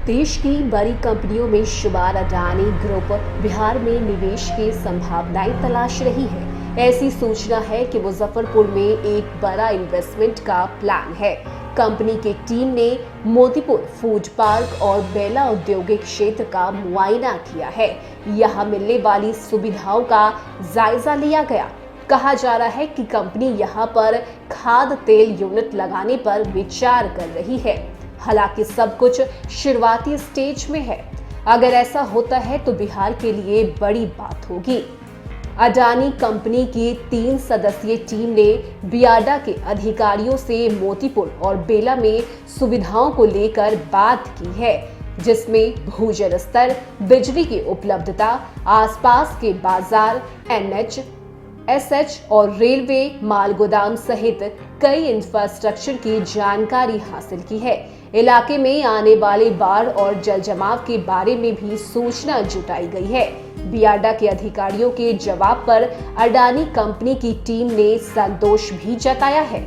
देश की बड़ी कंपनियों में शुमार अडानी ग्रुप बिहार में निवेश की संभावनाएं तलाश रही है। ऐसी सूचना है कि मुजफ्फरपुर में एक बड़ा इन्वेस्टमेंट का प्लान है। कंपनी की टीम ने मोतीपुर फूड पार्क और बेला औद्योगिक क्षेत्र का मुआयना किया है। यहाँ मिलने वाली सुविधाओं का जायजा लिया गया। कहा जा रहा है कि कंपनी यहाँ पर खाद्य तेल यूनिट लगाने पर विचार कर रही है। हालांकि सब कुछ शुरुआती स्टेज में है। अगर ऐसा होता है तो बिहार के लिए बड़ी बात होगी। अडानी कंपनी की 3 सदस्यीय टीम ने बियाडा के अधिकारियों से मोतीपुर और बेला में सुविधाओं को लेकर बात की है, जिसमें भूजल स्तर, बिजली की उपलब्धता, आसपास के बाजार, NH, SH और रेलवे माल गोदाम सहित कई इंफ्रास्ट्रक्चर की जानकारी हासिल की है। इलाके में आने वाले बाढ़ और जल जमाव के बारे में भी सूचना जुटाई गई है। बियाडा के अधिकारियों के जवाब पर अडानी कंपनी की टीम ने संतोष भी जताया है।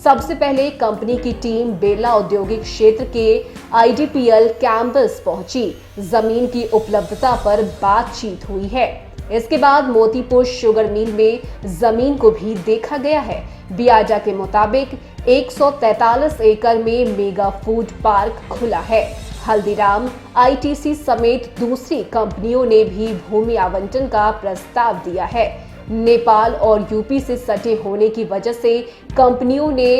सबसे पहले कंपनी की टीम बेला औद्योगिक क्षेत्र के IDPL कैंपस पहुंची। जमीन की उपलब्धता पर बातचीत हुई है। इसके बाद मोतीपुर शुगर मिल में जमीन को भी देखा गया है। बियाडा के मुताबिक 143 एकड़ में मेगा फूड पार्क खुला है। हल्दीराम, ITC समेत दूसरी कंपनियों ने भी भूमि आवंटन का प्रस्ताव दिया है। नेपाल और यूपी से सटे होने की वजह से कंपनियों ने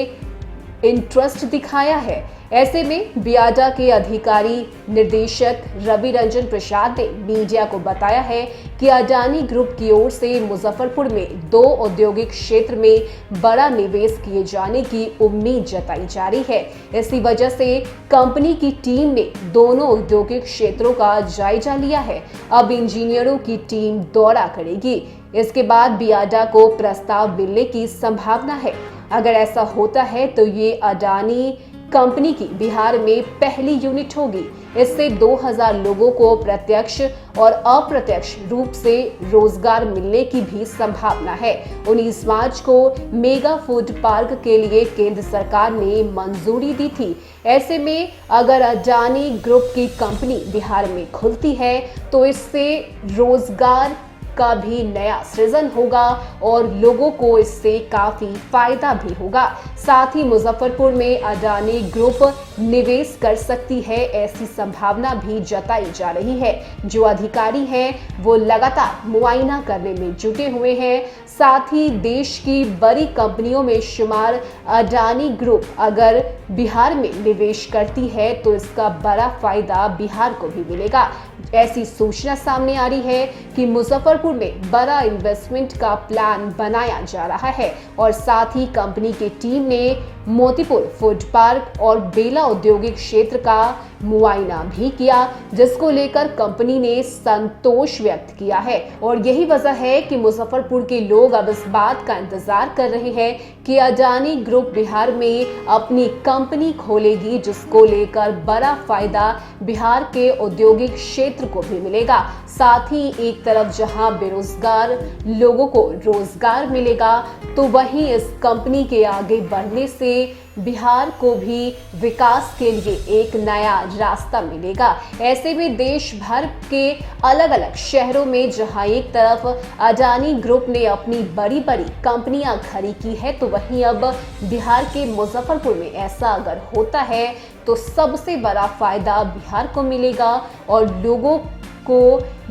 इंटरेस्ट दिखाया है। ऐसे में बियाडा के अधिकारी निदेशक रवि रंजन प्रसाद ने मीडिया को बताया है कि अडानी ग्रुप की ओर से मुजफ्फरपुर में 2 औद्योगिक क्षेत्र में बड़ा निवेश किए जाने की उम्मीद जताई जा रही है। इसी वजह से कंपनी की टीम ने दोनों औद्योगिक क्षेत्रों का जायजा लिया है। अब इंजीनियरों की टीम दौरा करेगी। इसके बाद बियाडा को प्रस्ताव मिलने की संभावना है। अगर ऐसा होता है तो ये अडानी कंपनी की बिहार में पहली यूनिट होगी। इससे 2000 लोगों को प्रत्यक्ष और अप्रत्यक्ष रूप से रोजगार मिलने की भी संभावना है। 19 मार्च को मेगा फूड पार्क के लिए केंद्र सरकार ने मंजूरी दी थी। ऐसे में अगर अडानी ग्रुप की कंपनी बिहार में खुलती है तो इससे रोजगार का भी नया सृजन होगा और लोगों को इससे काफी फायदा भी होगा। साथ ही मुजफ्फरपुर में अडानी ग्रुप निवेश कर सकती है, ऐसी संभावना भी जताई जा रही है। जो अधिकारी हैं वो लगातार मुआयना करने में जुटे हुए हैं। साथ ही देश की बड़ी कंपनियों में शुमार अडानी ग्रुप अगर बिहार में निवेश करती है तो इसका बड़ा फायदा बिहार को भी मिलेगा। ऐसी सूचना सामने आ रही है कि मुजफ्फरपुर में बड़ा इन्वेस्टमेंट का प्लान बनाया जा रहा है और साथ ही कंपनी की टीम ने मोतीपुर फूड पार्क और बेला औद्योगिक क्षेत्र का मुआयना भी किया, जिसको लेकर कंपनी ने संतोष व्यक्त किया है। और यही वजह है कि मुजफ्फरपुर के लोग अब इस बात का इंतजार कर रहे हैं कि अडानी ग्रुप बिहार में अपनी कंपनी खोलेगी, जिसको लेकर बड़ा फायदा बिहार के औद्योगिक क्षेत्र को भी मिलेगा। साथ ही एक तरफ जहां बेरोजगार लोगों को रोजगार मिलेगा तो वहीं इस कंपनी के आगे बढ़ने से बिहार को भी विकास के लिए एक नया रास्ता मिलेगा। ऐसे में देश भर के अलग अलग शहरों में जहां एक तरफ अडानी ग्रुप ने अपनी बड़ी बड़ी कंपनियां खड़ी की है तो वहीं अब बिहार के मुजफ्फरपुर में ऐसा अगर होता है तो सबसे बड़ा फायदा बिहार को मिलेगा और लोगों को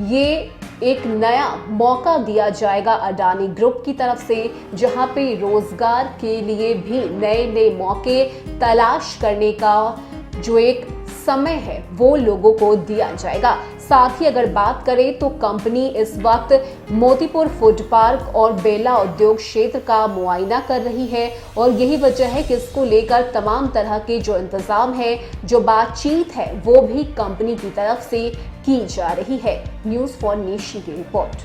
ये एक नया मौका दिया जाएगा अडानी ग्रुप की तरफ से, जहां पे रोजगार के लिए भी नए नए मौके तलाश करने का जो एक समय है वो लोगों को दिया जाएगा। साथ ही अगर बात करें तो कंपनी इस वक्त मोतीपुर फूड पार्क और बेला उद्योग क्षेत्र का मुआयना कर रही है और यही वजह है कि इसको लेकर तमाम तरह के जो इंतजाम है, जो बातचीत है वो भी कंपनी की तरफ से की जा रही है। न्यूज़ फॉर नेशन की रिपोर्ट।